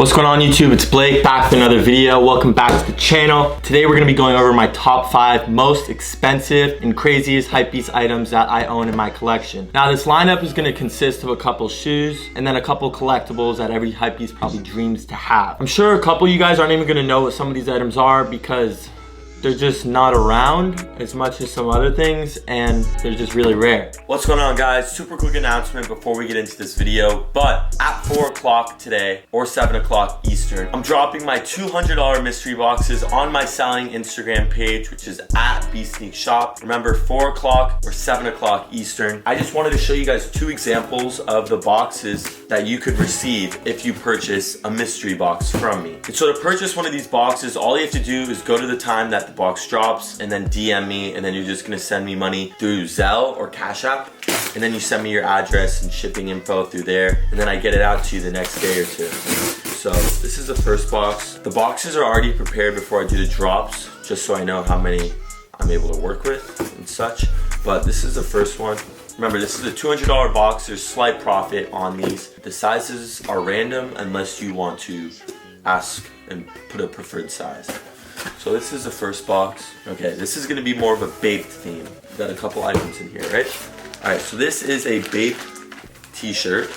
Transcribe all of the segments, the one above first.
What's going on YouTube? It's Blake back with another video. Welcome back to the channel. Today we're going to be going over my top 5 most expensive and craziest Hypebeast items that I own in my collection. Now this lineup is going to consist of a couple shoes and then a couple collectibles that every Hypebeast probably dreams to have. I'm sure a couple of you guys aren't even going to know what some of these items are because they're just not around as much as some other things and they're just really rare. What's going on guys? Super quick announcement before we get into this video, but at 4 o'clock today or 7 o'clock Eastern, I'm dropping my $200 mystery boxes on my selling Instagram page, which is at bookbsneak shop. Remember 4 o'clock or 7 o'clock Eastern. I just wanted to show you guys 2 examples of the boxes that you could receive if you purchase a mystery box from me. And so to purchase one of these boxes, all you have to do is go to the time that the box drops and then DM me, and then you're just gonna send me money through Zelle or Cash App, and then you send me your address and shipping info through there, and then I get it out to you the next day or two. So this is the first box. The boxes are already prepared before I do the drops, just so I know how many I'm able to work with and such. But this is the first one. Remember, this is a $200 box. There's slight profit on these. The sizes are random unless you want to ask and put a preferred size. So this is the first box. Okay, this is gonna be more of a Bape theme. We've got a couple items in here, right? All right, so this is a Bape t-shirt.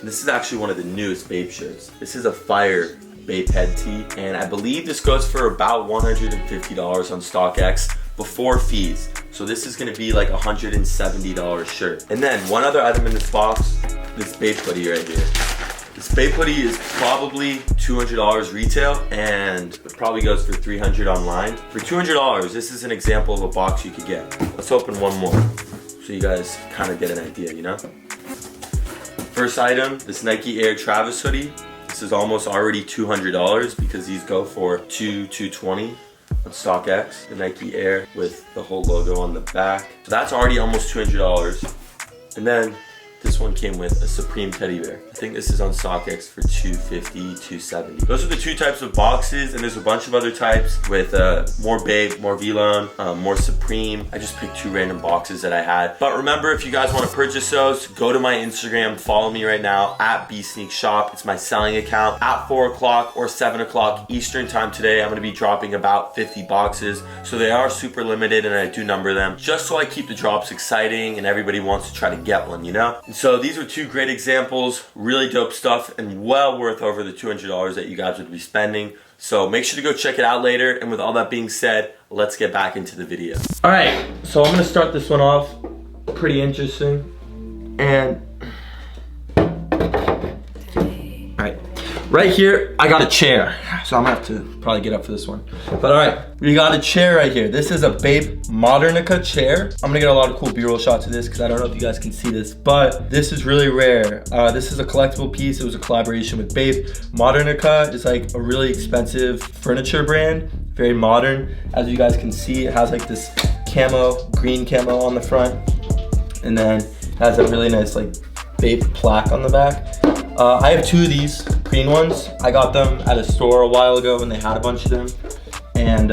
This is actually one of the newest Bape shirts. This is a fire Bape head tee, and I believe this goes for about $150 on StockX before fees. So this is gonna be like a $170 shirt. And then one other item in this box, this Bape hoodie right here. This Bape hoodie is probably $200 retail, and it probably goes for $300 online. For $200, this is an example of a box you could get. Let's open one more so you guys kind of get an idea, you know? First item, this Nike Air Travis hoodie. This is almost already $200 because these go for $220 on StockX. The Nike Air with the whole logo on the back. So that's already almost $200. And then this one came with a Supreme teddy bear. I think this is on StockX for $250, $270. Those are the 2 types of boxes, and there's a bunch of other types with more Bape, more Vlone, more Supreme. I just picked 2 random boxes that I had. But remember, if you guys want to purchase those, go to my Instagram, follow me right now at bookbsneak shop. It's my selling account. At 4 o'clock or 7 o'clock Eastern time today, I'm gonna be dropping about 50 boxes. So they are super limited, and I do number them just so I keep the drops exciting and everybody wants to try to get one, you know? So these are 2 great examples, really dope stuff, and well worth over the $200 that you guys would be spending. So make sure to go check it out later. And with all that being said, let's get back into the video. All right, so I'm gonna start this one off pretty interesting. And all right here, I got a chair. So I'm gonna have to probably get up for this one. But all right, we got a chair right here. This is a Bape Modernica chair. I'm gonna get a lot of cool B-roll shots of this because I don't know if you guys can see this, but this is really rare. This is a collectible piece. It was a collaboration with Bape. Modernica is like a really expensive furniture brand, very modern. As you guys can see, it has like this camo, green camo on the front, and then it has a really nice like Bape plaque on the back. I have 2 of these green ones. I got them at a store a while ago when they had a bunch of them. And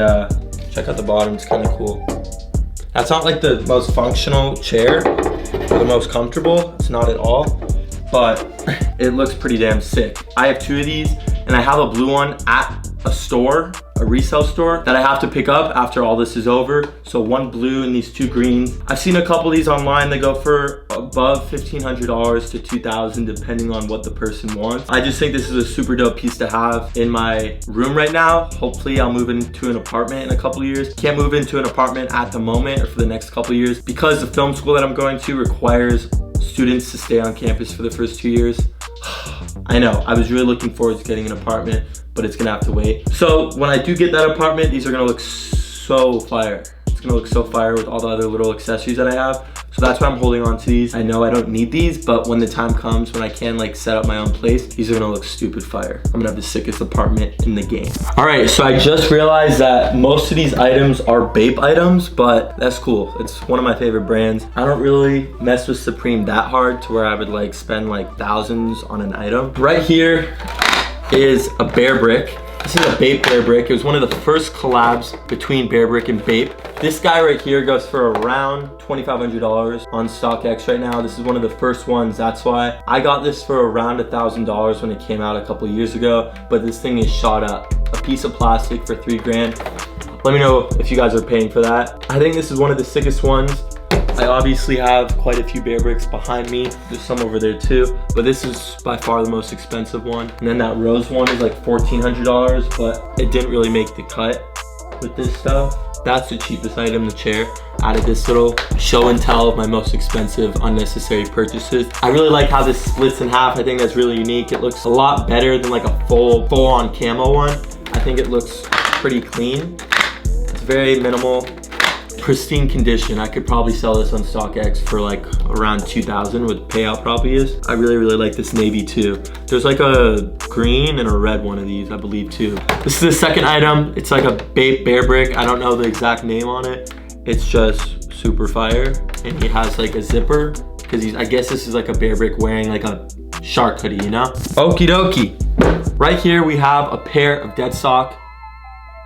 check out the bottom, it's kind of cool. That's not like the most functional chair or the most comfortable, it's not at all, but it looks pretty damn sick. I have 2 of these, and I have a blue one at a store, a resale store, that I have to pick up after all this is over. So 1 blue and these 2 greens. I've seen a couple of these online. They go for above $1,500 to $2,000 depending on what the person wants. I just think this is a super dope piece to have in my room right now. Hopefully I'll move into an apartment in a couple of years. Can't move into an apartment at the moment or for the next couple of years because the film school that I'm going to requires students to stay on campus for the first 2 years. I know, I was really looking forward to getting an apartment, but it's gonna have to wait. So when I do get that apartment, these are gonna look so fire. It's gonna look so fire with all the other little accessories that I have. So that's why I'm holding on to these. I know I don't need these, but when the time comes when I can like set up my own place, these are gonna look stupid fire. I'm gonna have the sickest apartment in the game. All right, so I just realized that most of these items are Bape items, but that's cool. It's one of my favorite brands. I don't really mess with Supreme that hard to where I would like spend like thousands on an item. Right here is a bear brick. This is a Bape Bear Brick. It was one of the first collabs between Bear Brick and Bape. This guy right here goes for around $2,500 on StockX right now. This is one of the first ones. That's why I got this for around $1,000 when it came out a couple years ago, but this thing is shot up. A piece of plastic for 3 grand. Let me know if you guys are paying for that. I think this is one of the sickest ones. I obviously have quite a few Bear Bricks behind me. There's some over there too, but this is by far the most expensive one. And then that rose one is like $1,400, but it didn't really make the cut with this stuff. That's the cheapest item, the chair. Added this little show and tell of my most expensive unnecessary purchases. I really like how this splits in half. I think that's really unique. It looks a lot better than like a full-on camo one. I think it looks pretty clean. It's very minimal, pristine condition. I could probably sell this on StockX for like around 2,000, what the payout probably is. I really like this navy too. There's like a green and a red one of these, I believe too. This is the second item. It's like a Bape Bear Brick. I don't know the exact name on it. It's just super fire. And he has like a zipper, because I guess this is like a Bear Brick wearing like a shark hoodie, you know? Okie dokie. Right here we have a pair of dead stock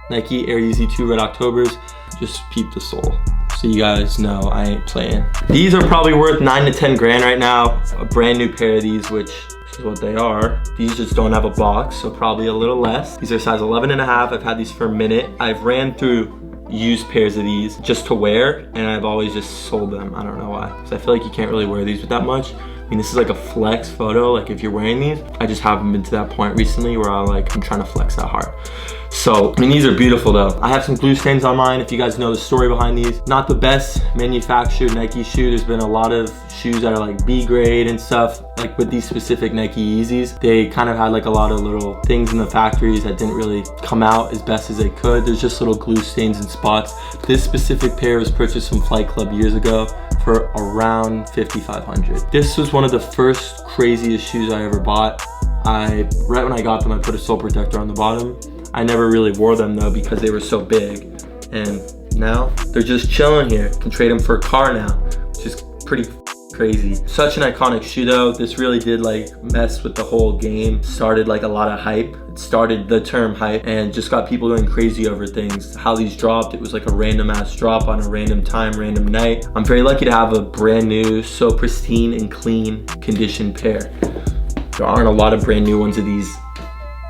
Nike Air Yeezy 2 Red Octobers. Just peep the sole, so you guys know I ain't playing. These are probably worth 9 to 10 grand right now. A brand new pair of these, which is what they are. These just don't have a box, so probably a little less. These are size 11 and a half. I've had these for a minute. I've ran through used pairs of these just to wear, and I've always just sold them. I don't know why, because I feel like you can't really wear these with that much. I mean, this is like a flex photo, like if you're wearing these. I just haven't been to that point recently where I'm trying to flex that hard. So, I mean, these are beautiful though. I have some glue stains on mine, if you guys know the story behind these. Not the best manufactured Nike shoe. There's been a lot of shoes that are like B grade and stuff. Like with these specific Nike Yeezys, they kind of had like a lot of little things in the factories that didn't really come out as best as they could. There's just little glue stains and spots. This specific pair was purchased from Flight Club years ago for around $5,500. This was one of the first craziest shoes I ever bought. Right when I got them, I put a sole protector on the bottom. I never really wore them though because they were so big. And now they're just chilling here. You can trade them for a car now, which is pretty crazy. Such an iconic shoe though. This really did like mess with the whole game. Started like a lot of hype. It started the term hype and just got people going crazy over things. How these dropped, it was like a random ass drop on a random time, random night. I'm very lucky to have a brand new, so pristine and clean conditioned pair. There aren't a lot of brand new ones of these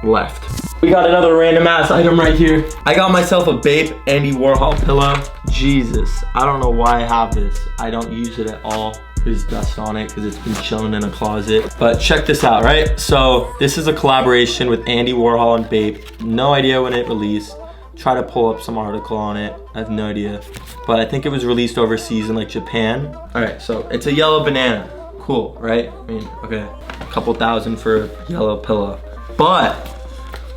left. We got another random ass item right here. I got myself a Bape Andy Warhol pillow. Jesus, I don't know why I have this. I don't use it at all. There's dust on it because it's been chilling in a closet. But check this out, right? So this is a collaboration with Andy Warhol and Bape. No idea when it released. Try to pull up some article on it. I have no idea. But I think it was released overseas in like Japan. All right, so it's a yellow banana. Cool, right? I mean, okay, a couple thousand for a yellow pillow. But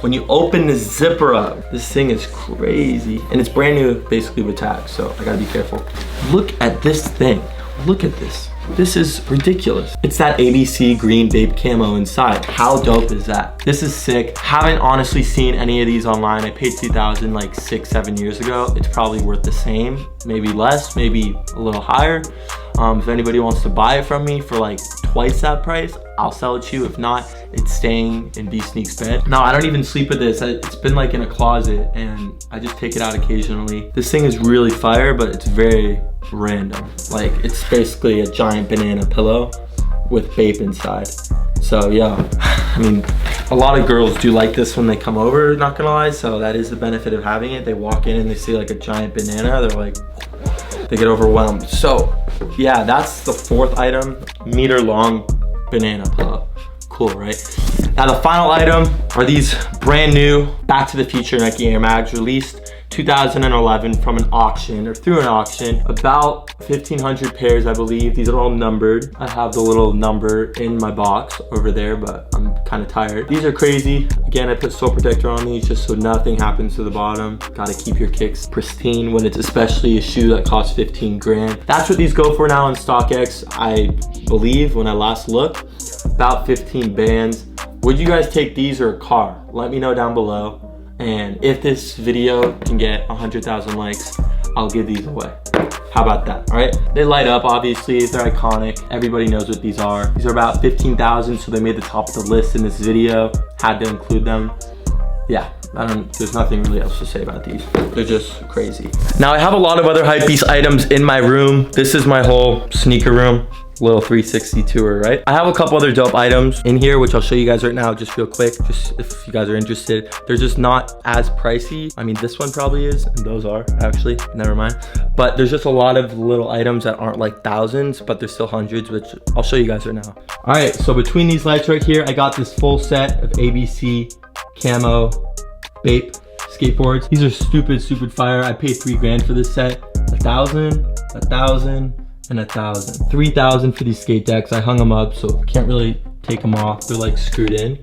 when you open the zipper up, this thing is crazy. And it's brand new, basically with tags, so I gotta be careful. Look at this thing. Look at this. This is ridiculous. It's that ABC green Bape camo inside. How dope is that? This is sick. Haven't honestly seen any of these online. I paid $2,000 like 6-7 years ago. It's probably worth the same, maybe less, maybe a little higher. If anybody wants to buy it from me for like twice that price, I'll sell it to you. If not, it's staying in BSneak's bed. No, I don't even sleep with this. It's been like in a closet and I just take it out occasionally. This thing is really fire, but it's very random. Like it's basically a giant banana pillow with Bape inside. So yeah, I mean, a lot of girls do like this when they come over, not gonna lie. So that is the benefit of having it. They walk in and they see like a giant banana. They're like, they get overwhelmed. So yeah, that's the fourth item, meter-long banana pillow. Cool, right? Now the final item are these brand new Back to the Future Nike Air Mags, released 2011 from an auction or through an auction. About 1,500 pairs, I believe. These are all numbered. I have the little number in my box over there, but I'm kind of tired. These are crazy. Again, I put sole protector on these just so nothing happens to the bottom. Gotta keep your kicks pristine when it's especially a shoe that costs 15 grand. That's what these go for now on StockX. I believe when I last looked, about 15 bands. Would you guys take these or a car? Let me know down below. And if this video can get 100,000 likes, I'll give these away. How about that, all right? They light up, obviously, they're iconic. Everybody knows what these are. These are about 15,000, so they made the top of the list in this video. Had to include them. Yeah, There's nothing really else to say about these. They're just crazy. Now I have a lot of other Hypebeast items in my room. This is my whole sneaker room. Little 360 tour, right? I have a couple other dope items in here, which I'll show you guys right now, just real quick, just if you guys are interested. They're just not as pricey. I mean, this one probably is, and those are actually, never mind. But there's just a lot of little items that aren't like thousands, but they're still hundreds, which I'll show you guys right now. All right, so between these lights right here, I got this full set of ABC camo Bape skateboards. These are stupid fire. I paid $3 grand for this set. 1,000, 1,000, and 1,000. 3,000 for these skate decks. I hung them up, so can't really take them off. They're like screwed in,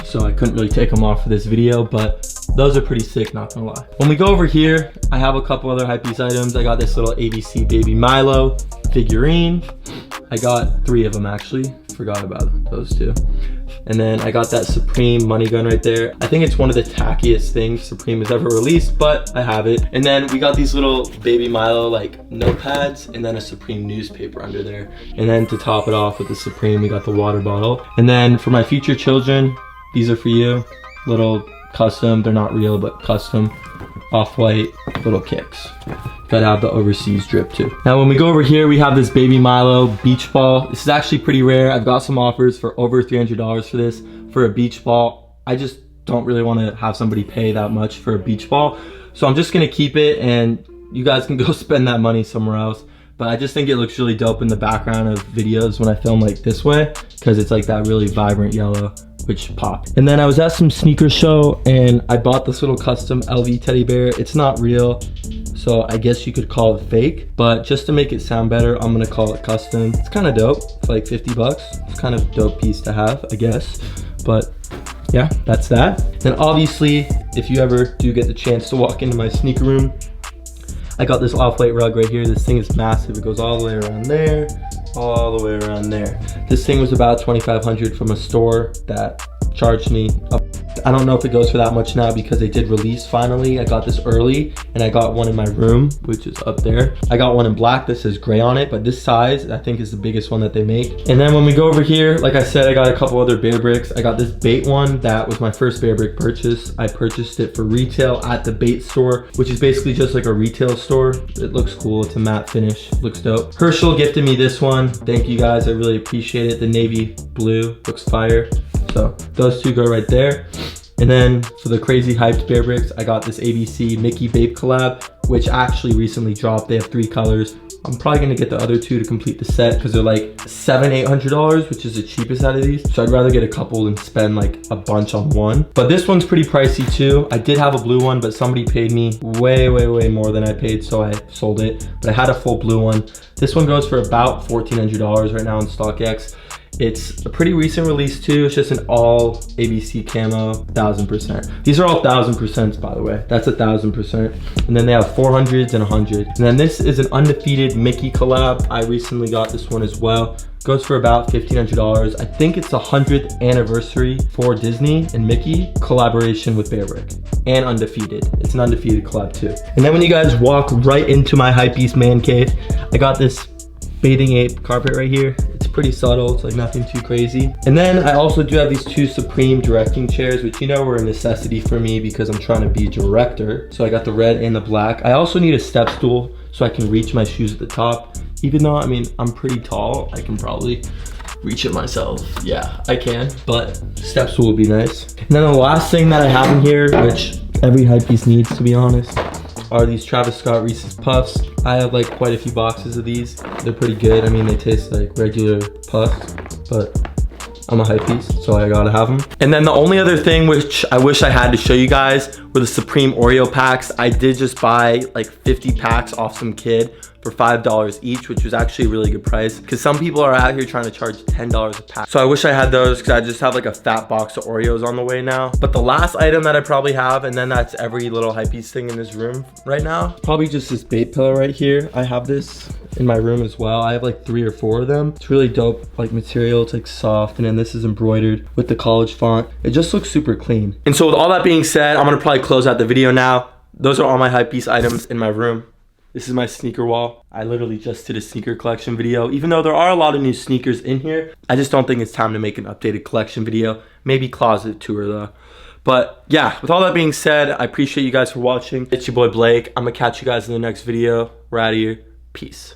so I couldn't really take them off for this video, but those are pretty sick, not gonna lie. When we go over here, I have a couple other Hypebeast items. I got this little ABC Baby Milo figurine. I got 3 of them actually. Forgot about those 2. And then I got that Supreme money gun right there. I think it's one of the tackiest things Supreme has ever released, but I have it. And then we got these little Baby Milo like notepads, and then a Supreme newspaper under there. And then to top it off with the Supreme, we got the water bottle. And then for my future children, these are for you. Little custom, they're not real, but custom off-white little kicks. Gotta have the overseas drip too. Now when we go over here, we have this Baby Milo beach ball. This is actually pretty rare. I've got some offers for over $300 for this, for a beach ball. I just don't really want to have somebody pay that much for a beach ball. So I'm just gonna keep it, and you guys can go spend that money somewhere else. But I just think it looks really dope in the background of videos when I film like this way, because it's like that really vibrant yellow, which pop. And then I was at some sneaker show and I bought this little custom LV teddy bear. It's not real, so I guess you could call it fake, but just to make it sound better, I'm gonna call it custom. It's kind of dope. It's like 50 bucks. It's kind of dope piece to have, I guess. But yeah, that's that. Then obviously, if you ever do get the chance to walk into my sneaker room, I got this off-white rug right here. This thing is massive. It goes all the way around there, all the way around there. This thing was about $2,500 from a store that charged me up. I don't know if it goes for that much now because they did release finally. I got this early and I got one in my room, which is up there. I got one in black that says gray on it, but this size I think is the biggest one that they make. And then when we go over here, like I said, I got a couple other bear bricks. I got this bait one that was my first bear brick purchase. I purchased it for retail at the bait store, which is basically just like a retail store. It looks cool. It's a matte finish. Looks dope. Herschel gifted me this one. Thank you guys. I really appreciate it. The navy blue looks fire. So those 2 go right there. And then for the crazy hyped bear bricks, I got this ABC Mickey Bape collab, which actually recently dropped. They have 3 colors. I'm probably gonna get the other 2 to complete the set because they're like $700-800, which is the cheapest out of these. So I'd rather get a couple than spend like a bunch on one. But this one's pretty pricey too. I did have a blue one, but somebody paid me way more than I paid, so I sold it. But I had a full blue one. This one goes for about $1,400 right now on StockX. It's a pretty recent release too. It's just an all ABC camo, 1000%. These are all 1000%, by the way. That's 1000%. And then they have 400s and 100. And then this is an undefeated Mickey collab. I recently got this one as well. Goes for about $1,500. I think it's the 100th anniversary for Disney and Mickey collaboration with Bear Brick and undefeated. It's an undefeated collab too. And then when you guys walk right into my Hypebeast man cave, I got this bathing ape carpet right here. It's pretty subtle. It's like nothing too crazy. And then I also do have these 2 Supreme directing chairs, which you know were a necessity for me because I'm trying to be a director. So I got the red and the black. I also need a step stool so I can reach my shoes at the top. Even though, I mean, I'm pretty tall, I can probably reach it myself. Yeah, I can, but step stool would be nice. And then the last thing that I have in here, which every Hypebeast needs, to be honest, are these Travis Scott Reese's Puffs. I have like quite a few boxes of these. They're pretty good. I mean, they taste like regular Puffs, but I'm a Hypebeast, so I gotta have them. And then the only other thing which I wish I had to show you guys were the Supreme Oreo packs. I did just buy like 50 packs off some kid for $5 each, which was actually a really good price because some people are out here trying to charge $10 a pack. So I wish I had those because I just have like a fat box of Oreos on the way now. But the last item that I probably have, and then that's every little Hypebeast thing in this room right now, probably just this Bape pillow right here. I have this in my room as well. I have like 3 or 4 of them. It's really dope like material. It's like soft, and then this is embroidered with the college font. It just looks super clean. And so with all that being said, I'm gonna probably close out the video now. Those are all my Hypebeast items in my room. This is my sneaker wall. I literally just did a sneaker collection video. Even though there are a lot of new sneakers in here, I just don't think it's time to make an updated collection video. Maybe closet tour though. But yeah, with all that being said, I appreciate you guys for watching. It's your boy Blake. I'm gonna catch you guys in the next video. We're out of here. Peace.